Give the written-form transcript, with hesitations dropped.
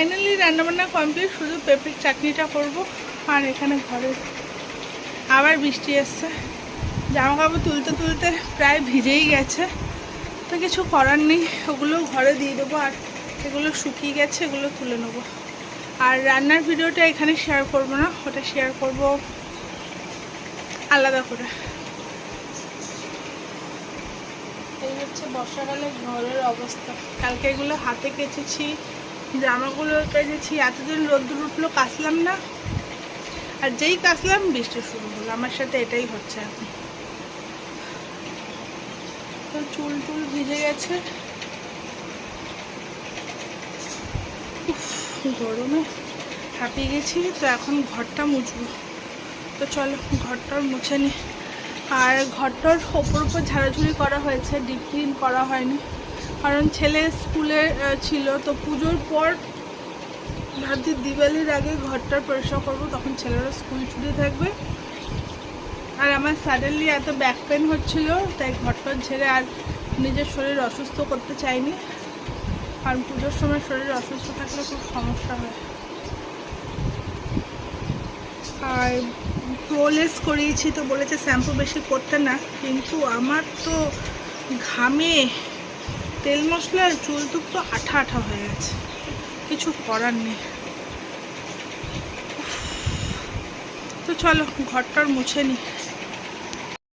Finally রান্নাবান্না complete, শুধু পেঁপের চাটনিটা করব। আর এখানে ঘরে আবার বৃষ্টি এসছে, জামা কাপড় তুলতে তুলতে প্রায় ভিজেই গেছে, তো কিছু করার নেই, ওগুলো ঘরে দিয়ে দেবো। আর এগুলো শুকিয়ে গেছে, এগুলো তুলে নেবো। আর রান্নার ভিডিওটা এখানে শেয়ার করব না, ওটা শেয়ার করব আলাদা করে। এই হচ্ছে বর্ষাকালে ঘরের অবস্থা। কালকে এগুলো হাতে কেচেছি, জামাগুলো কেচেছি, এতদিন রোদ্দুর উঠলো, কাচলাম না। আর যেই কাচলাম বৃষ্টি শুরু হলো। আমার সাথে এটাই হচ্ছে এখন। তো চুল টুল ভিজে গেছে, গরমে হাঁপিয়ে গেছি। তো এখন ঘরটা মুছবো, তো চলো ঘরটা মুছে নিই। আর ঘরটার ওপর ঝাড়াঝুড়ি করা হয়েছে, ডিপ ক্লিন করা হয়নি, কারণ ছেলে স্কুলে ছিল। তো পুজোর পর ভাবছি দিওয়ালির আগে ঘরটার পরিষ্কার করবো, তখন ছেলেরা স্কুল ছুটি থাকবে। আর আমার সাডেনলি এত ব্যাক পেন হচ্ছিল, তাই ঘরটা ঝেড়ে আর নিজের শরীর অসুস্থ করতে চাইনি, কারণ পুজোর সময় শরীর অসুস্থ থাকলে খুব সমস্যা হয়। আর প্রোলেস করিয়েছি, তো বলেছে শ্যাম্পু বেশি করতে না, কিন্তু আমার তো ঘামে তেল মশলা চুল টুক তো আঠা আঠা হয়ে গেছে, কিছু করার নেই। তো চলো ঘরটার মুছে নিই।